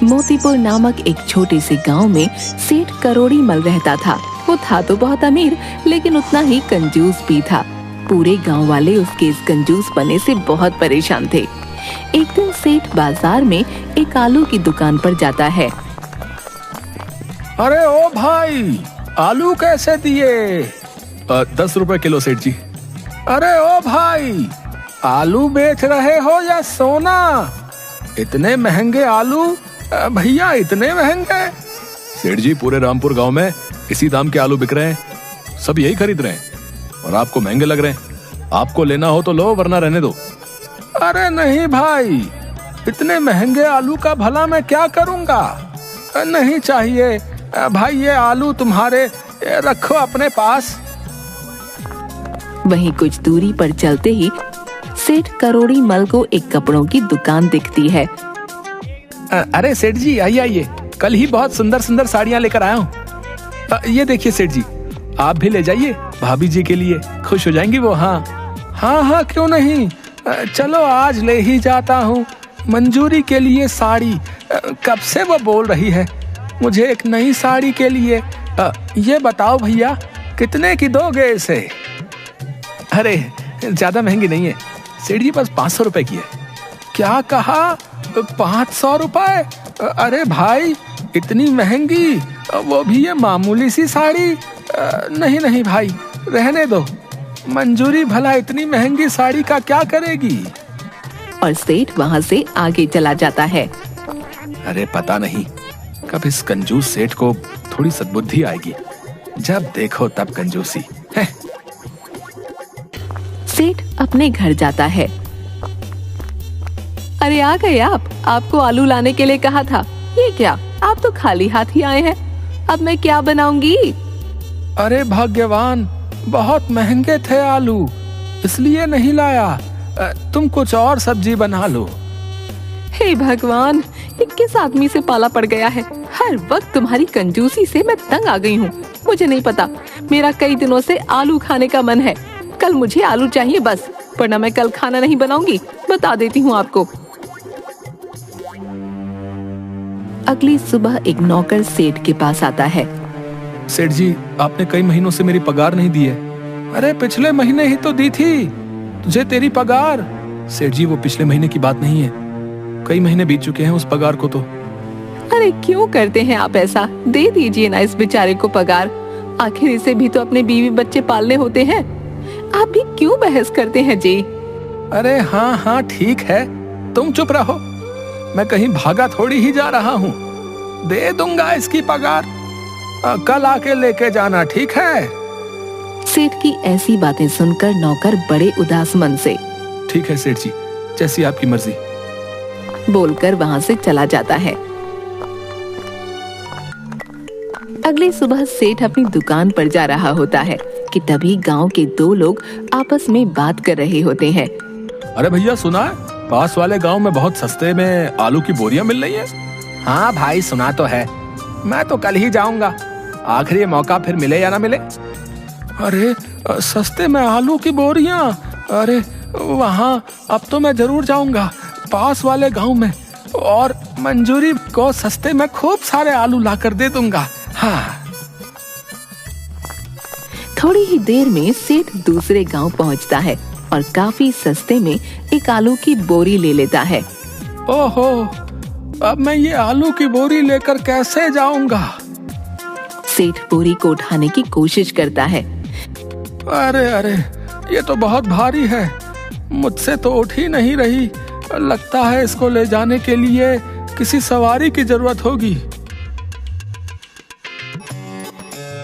मोतीपुर नामक एक छोटे से गांव में सेठ करोड़ी मल रहता था। वो था तो बहुत अमीर, लेकिन उतना ही कंजूस भी था। पूरे गांव वाले उसके इस कंजूस पने से बहुत परेशान थे। एक दिन सेठ बाजार में एक आलू की दुकान पर जाता है। अरे ओ भाई, आलू कैसे दिए? 10 रुपए किलो सेठ जी। अरे ओ भाई, आलू बेच रहे हो या सोना? इतने महंगे आलू भैया, इतने महंगे? सेठ जी, पूरे रामपुर गांव में इसी दाम के आलू बिक रहे हैं। सब यही खरीद रहे हैं और आपको महंगे लग रहे हैं। आपको लेना हो तो लो, वरना रहने दो। अरे नहीं भाई, इतने महंगे आलू का भला मैं क्या करूंगा? नहीं चाहिए भाई, ये आलू तुम्हारे, रखो अपने पास। वहीं कुछ दूरी पर चलते ही सेठ करोड़ी मल को एक कपड़ों की दुकान दिखती है। अरे सेठ जी, आइए आइए, कल ही बहुत सुंदर सुंदर साड़ियाँ लेकर आया हूँ। ये देखिए सेठ जी, आप भी ले जाइए, भाभी जी के लिए खुश हो जाएंगी वो। हाँ हाँ हाँ, क्यों नहीं, चलो आज ले ही जाता हूँ। मंजूरी के लिए साड़ी, कब से वो बोल रही है मुझे एक नई साड़ी के लिए। ये बताओ भैया, कितने की दोगे इसे? अरे ज्यादा महंगी नहीं है सेठ जी, बस 500 रुपए की है। क्या कहा? 500 रुपए? अरे भाई, इतनी महंगी, वो भी ये मामूली सी साड़ी? नहीं नहीं भाई, रहने दो। मंजूरी भला इतनी महंगी साड़ी का क्या करेगी? और सेठ वहाँ से आगे चला जाता है। अरे पता नहीं कब इस कंजूस सेठ को थोड़ी सद्बुद्धि आएगी। जब देखो तब कंजूसी है। सेठ अपने घर जाता है। अरे आ गए आप, आपको आलू लाने के लिए कहा था। ये क्या, आप तो खाली हाथ ही आए हैं। अब मैं क्या बनाऊंगी? अरे भाग्यवान, बहुत महंगे थे आलू, इसलिए नहीं लाया। तुम कुछ और सब्जी बना लो। हे भगवान, ये किस आदमी से पाला पड़ गया है? हर वक्त तुम्हारी कंजूसी से मैं तंग आ गई हूँ। मुझे नहीं पता, मेरा कई दिनों से आलू खाने का मन है। कल मुझे आलू चाहिए बस, वरना मैं कल खाना नहीं बनाऊंगी, बता देती हूँ आपको। अगली सुबह एक नौकर सेठ के पास आता है। सेठ जी, आपने कई महीनों से मेरी पगार नहीं दी है। अरे पिछले महीने ही तो दी थी तुझे तेरी पगार। सेठ जी, वो पिछले महीने की बात नहीं है, कई महीने बीत चुके हैं उस पगार को तो। अरे क्यों करते हैं आप ऐसा? दे दीजिए ना इस बेचारे को पगार, आखिर इसे भी तो अपने बीवी बच्चे पालने होते हैं। आप भी क्यों बहस करते हैं जी? अरे हाँ हाँ ठीक है, तुम चुप रहो, मैं कहीं भागा थोड़ी ही जा रहा हूँ। दे दूंगा इसकी पगार, कल आके लेके जाना, ठीक है? सेठ की ऐसी बातें सुनकर नौकर बड़े उदास मन से ठीक है सेठ जी, जैसी आपकी मर्जी बोलकर वहाँ से चला जाता है। अगली सुबह सेठ अपनी दुकान पर जा रहा होता है कि तभी गांव के दो लोग आपस में बात कर रहे होते हैं। अरे भैया, सुना है पास वाले गांव में बहुत सस्ते में आलू की बोरियां मिल रही हैं? हाँ भाई, सुना तो है, मैं तो कल ही जाऊंगा, आखिर ये मौका फिर मिले या ना मिले। अरे सस्ते में आलू की बोरियां? अरे वहाँ अब तो मैं जरूर जाऊंगा, पास वाले गांव में, और मंजूरी को सस्ते में खूब सारे आलू लाकर दे दूंगा। हाँ। थोड़ी ही देर में सेठ दूसरे गांव पहुंचता है और काफी सस्ते में एक आलू की बोरी ले लेता है। ओहो, अब मैं ये आलू की बोरी लेकर कैसे जाऊंगा? सेठ बोरी को उठाने की कोशिश करता है। अरे अरे, ये तो बहुत भारी है, मुझसे तो उठ ही नहीं रही। लगता है इसको ले जाने के लिए किसी सवारी की जरूरत होगी।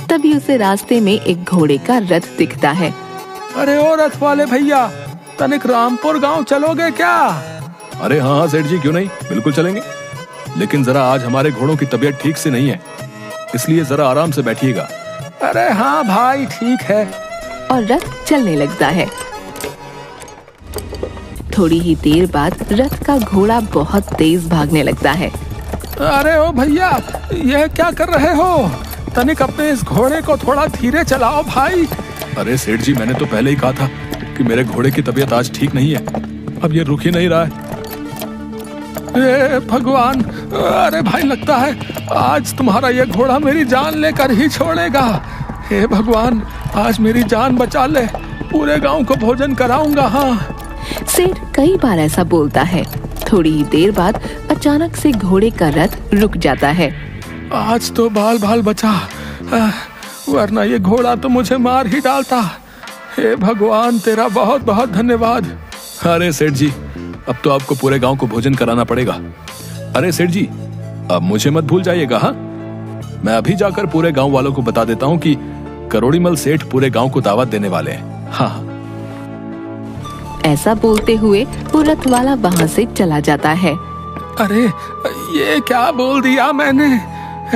तभी उसे रास्ते में एक घोड़े का रथ दिखता है। अरे ओ रथ वाले भैया, तनिक रामपुर गांव चलोगे क्या? अरे हाँ हाँ सेठ जी, क्यों नहीं, बिल्कुल चलेंगे, लेकिन जरा आज हमारे घोड़ों की तबीयत ठीक से नहीं है, इसलिए जरा आराम से बैठिएगा। अरे हाँ भाई, ठीक है। और रथ चलने लगता है। थोड़ी ही देर बाद रथ का घोड़ा बहुत तेज भागने लगता है। अरे ओ भैया, यह क्या कर रहे हो? तनिक अपने इस घोड़े को थोड़ा धीरे चलाओ भाई। अरे सेठ जी, मैंने तो पहले ही कहा था कि मेरे घोड़े की तबीयत आज ठीक नहीं है, अब ये रुक ही नहीं रहा है। भगवान, अरे भाई लगता है आज तुम्हारा ये घोड़ा मेरी जान लेकर ही छोड़ेगा। हे भगवान, आज मेरी जान बचा ले, पूरे गांव को भोजन कराऊंगा। हाँ, सेठ कई बार ऐसा बोलता है। थोड़ी ही देर बाद अचानक से घोड़े का रथ रुक जाता है। आज तो बाल बाल बचा, वरना ये घोड़ा तो मुझे मार ही डालता। हे भगवान, तेरा बहुत बहुत धन्यवाद। अरे सेठ जी, अब तो आपको पूरे गांव को भोजन कराना पड़ेगा। अरे सेठ जी, अब मुझे मत भूल जाइएगा। हाँ, मैं अभी जाकर पूरे गांव वालों को बता देता हूँ कि करोड़ीमल सेठ पूरे गांव को दावत देने वाले हैं। हाँ। ऐसा बोलते हुए वो रथ वाला वहाँ से चला जाता है। अरे ये क्या बोल दिया मैंने,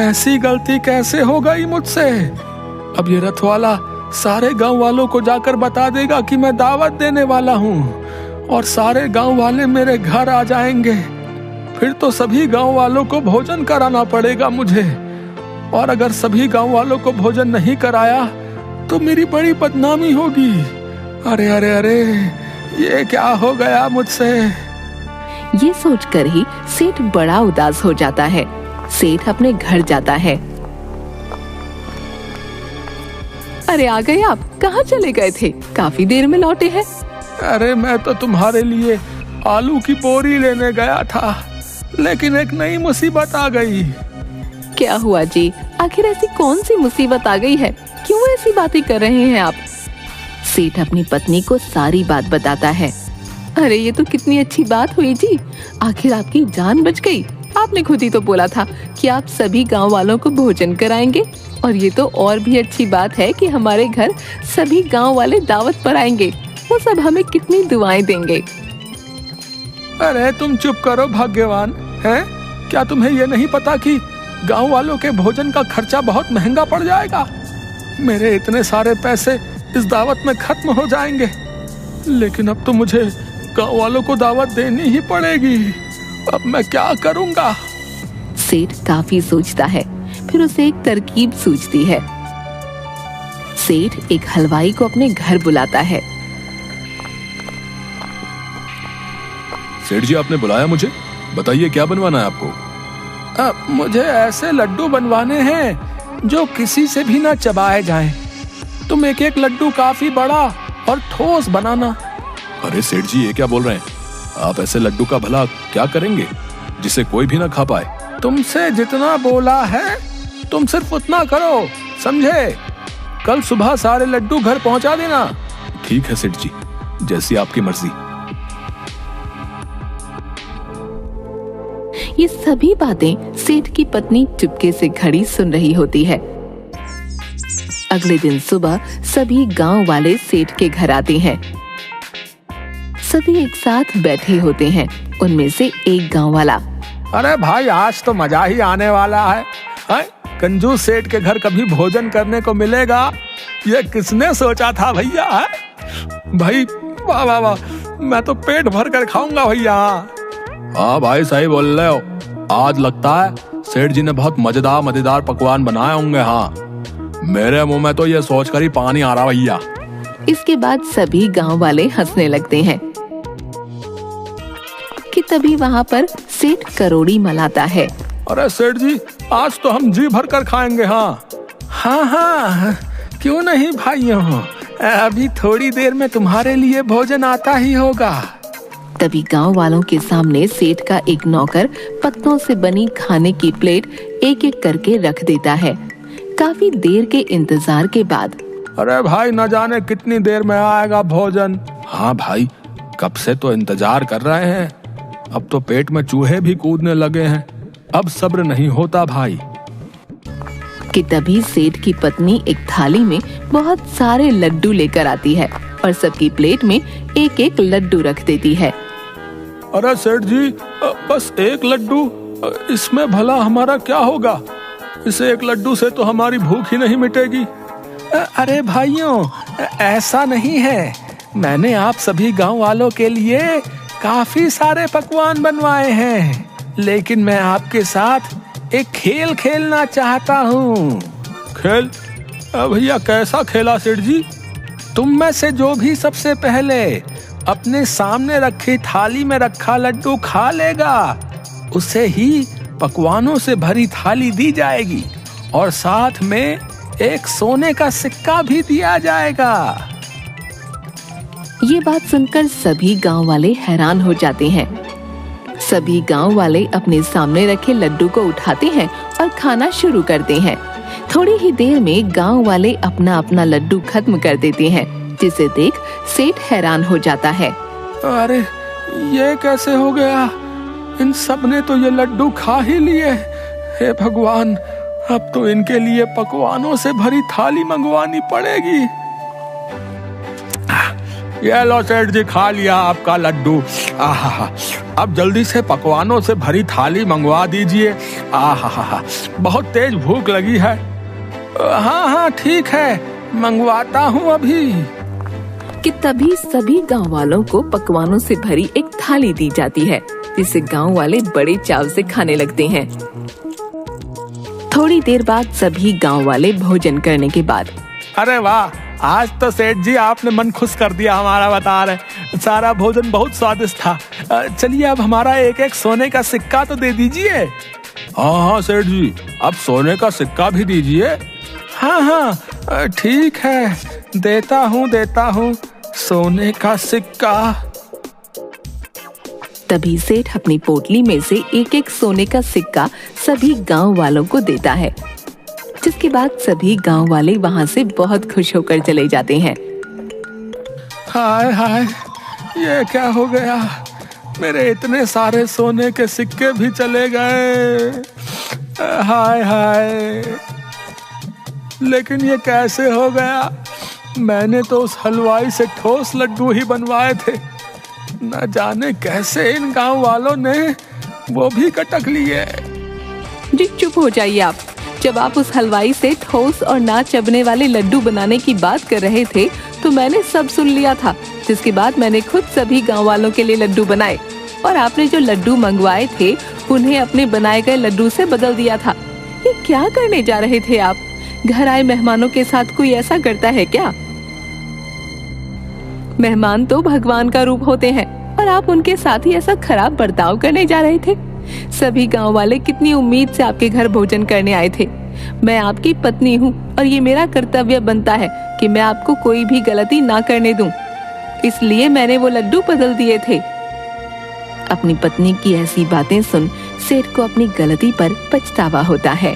ऐसी गलती कैसे हो गई मुझसे। अब ये रथ वाला सारे गांव वालों को जाकर बता देगा कि मैं दावत देने वाला हूँ और सारे गांव वाले मेरे घर आ जाएंगे। फिर तो सभी गांव वालों को भोजन कराना पड़ेगा मुझे, और अगर सभी गांव वालों को भोजन नहीं कराया तो मेरी बड़ी बदनामी होगी। अरे अरे अरे, ये क्या हो गया मुझसे। ये सोचकर ही सेठ बड़ा उदास हो जाता है। सेठ अपने घर जाता है। अरे आ गए आप, कहाँ चले गए थे? काफी देर में लौटे हैं। अरे मैं तो तुम्हारे लिए आलू की बोरी लेने गया था, लेकिन एक नई मुसीबत आ गई। क्या हुआ जी? आखिर ऐसी कौन सी मुसीबत आ गई है? क्यों ऐसी बातें कर रहे हैं आप? सेठ अपनी पत्नी को सारी बात बताता है। अरे ये तो कितनी अच्छी बात हुई जी, आखिर आपकी जान बच गई। आपने खुद ही तो बोला था कि आप सभी गांव वालों को भोजन कराएंगे, और ये तो और भी अच्छी बात है कि हमारे घर सभी गांव वाले दावत पर आएंगे। वो सब हमें कितनी दुआएं देंगे। अरे तुम चुप करो भाग्यवान, हैं? क्या तुम्हें ये नहीं पता कि गांव वालों के भोजन का खर्चा बहुत महंगा पड़ जाएगा? मेरे इतने सारे पैसे इस दावत में खत्म हो जाएंगे, लेकिन अब तो मुझे गांव वालों को दावत देनी ही पड़ेगी। अब मैं क्या करूंगा? सेठ काफी सोचता है, फिर उसे एक तरकीब सूझती है। सेठ एक हलवाई को अपने घर बुलाता है। सेठ जी, आपने बुलाया मुझे, बताइए क्या बनवाना है आपको? मुझे ऐसे लड्डू बनवाने हैं जो किसी से भी ना चबाए जाएं। तुम एक एक लड्डू काफी बड़ा और ठोस बनाना। अरे सेठ जी, ये क्या बोल रहे हैं आप? ऐसे लड्डू का भला क्या करेंगे जिसे कोई भी ना खा पाए? तुमसे जितना बोला है तुम सिर्फ उतना करो, समझे? कल सुबह सारे लड्डू घर पहुंचा देना। ठीक है सेठ जी, जैसी आपकी मर्जी। ये सभी बातें सेठ की पत्नी चुपके से खड़ी सुन रही होती है। अगले दिन सुबह सभी गांव वाले सेठ के घर आते हैं। सभी एक साथ बैठे होते हैं। उनमें से एक गांव वाला, अरे भाई आज तो मजा ही आने वाला है। कंजूस सेठ के घर कभी भोजन करने को मिलेगा, ये किसने सोचा था भैया? भाई वाह वाह वाह, मैं तो पेट भर कर खाऊंगा भैया। हाँ भाई, सही बोल रहे हो। आज लगता है सेठ जी ने बहुत मजेदार पकवान बनाए होंगे। हाँ, मेरे मुंह में तो ये सोचकर ही पानी आ रहा भैया। इसके बाद सभी गांव वाले हंसने लगते हैं कि तभी वहाँ पर सेठ करोड़ी मलाता है। अरे सेठ जी, आज तो हम जी भर कर खाएंगे। हाँ हाँ हाँ, क्यों नहीं भाइयों, अभी थोड़ी देर में तुम्हारे लिए भोजन आता ही होगा। तभी गांव वालों के सामने सेठ का एक नौकर पत्तों से बनी खाने की प्लेट एक एक करके रख देता है। काफी देर के इंतजार के बाद, अरे भाई न जाने कितनी देर में आएगा भोजन। हाँ भाई, कब से तो इंतजार कर रहे हैं, अब तो पेट में चूहे भी कूदने लगे हैं, अब सब्र नहीं होता भाई। कि तभी सेठ की पत्नी एक थाली में बहुत सारे लड्डू लेकर आती है और सबकी प्लेट में एक एक लड्डू रख देती है। अरे सेठ जी, बस एक लड्डू, इसमें भला हमारा क्या होगा? इस एक लड्डू से तो हमारी भूख ही नहीं मिटेगी। अरे भाइयों, ऐसा नहीं है, मैंने आप सभी गांव वालों के लिए काफी सारे पकवान बनवाए हैं, लेकिन मैं आपके साथ एक खेल खेलना चाहता हूँ। खेल? भैया कैसा खेला सेठ जी? तुम में से जो भी सबसे पहले अपने सामने रखी थाली में रखा लड्डू खा लेगा, उसे ही पकवानों से भरी थाली दी जाएगी और साथ में एक सोने का सिक्का भी दिया जाएगा। ये बात सुनकर सभी गांव वाले हैरान हो जाते हैं। सभी गांव वाले अपने सामने रखे लड्डू को उठाते हैं और खाना शुरू करते हैं। थोड़ी ही देर में गांव वाले अपना अपना लड्डू खत्म कर देते हैं, जिसे देख सेठ हैरान हो जाता है। अरे ये कैसे हो गया? इन सब ने तो ये लड्डू खा ही लिए। हे भगवान, अब तो इनके लिए पकवानों से भरी थाली मंगवानी पड़ेगी। ये लो सेठ जी, खा लिया आपका लड्डू। आहा, अब जल्दी से पकवानों से भरी थाली मंगवा दीजिए। आहा, बहुत तेज भूख लगी है। हाँ हाँ ठीक है, मंगवाता हूँ अभी। कि तभी सभी गांव वालों को पकवानों से भरी एक थाली दी जाती है, जिसे गांव वाले बड़े चाव से खाने लगते हैं। थोड़ी देर बाद सभी गांव वाले भोजन करने के बाद, अरे वाह, आज तो सेठ जी आपने मन खुश कर दिया हमारा, बता रहे। सारा भोजन बहुत स्वादिष्ट था। चलिए अब हमारा एक एक सोने का सिक्का तो दे दीजिए। हाँ हाँ सेठ जी, अब सोने का सिक्का भी दीजिए। हाँ हाँ ठीक है, देता हूँ सोने का सिक्का। तभी सेठ अपनी पोटली में से एक एक सोने का सिक्का सभी गांव वालों को देता है, जिसके बाद सभी गांव वाले वहां से बहुत खुश होकर चले जाते हैं। हाय हाय, ये क्या हो गया? मेरे इतने सारे सोने के सिक्के भी चले गए। हाय हाय, लेकिन ये कैसे हो गया? मैंने तो उस हलवाई से ठोस लड्डू ही बनवाए थे। न जाने कैसे इन गांव वालों ने वो भी कटक लिए। जी चुप हो जाइए आप। जब आप उस हलवाई से ठोस और ना चबने वाले लड्डू बनाने की बात कर रहे थे तो मैंने सब सुन लिया था, जिसके बाद मैंने खुद सभी गांव वालों के लिए लड्डू बनाए और आपने जो लड्डू मंगवाए थे उन्हें अपने बनाए गए लड्डू से बदल दिया था। ये क्या करने जा रहे थे आप? घर आए मेहमानों के साथ कोई ऐसा करता है क्या? मेहमान तो भगवान का रूप होते हैं और आप उनके साथ ही ऐसा खराब बर्ताव करने जा रहे थे। सभी गांव वाले कितनी उम्मीद से आपके घर भोजन करने आए थे। मैं आपकी पत्नी हूँ और ये मेरा कर्तव्य बनता है कि मैं आपको कोई भी गलती ना करने दूं। इसलिए मैंने वो लड्डू बदल दिए थे। अपनी पत्नी की ऐसी बातें सुन सेठ को अपनी गलती पर पछतावा होता है।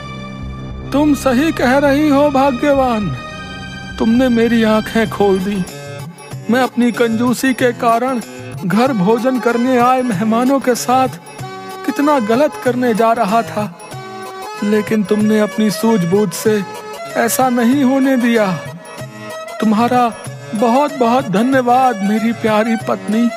तुम सही कह रही हो भाग्यवान, तुमने मेरी आंखें खोल दी। मैं अपनी कंजूसी के कारण घर भोजन करने आए मेहमानों के साथ कितना गलत करने जा रहा था, लेकिन तुमने अपनी सूझबूझ से ऐसा नहीं होने दिया। तुम्हारा बहुत बहुत धन्यवाद मेरी प्यारी पत्नी।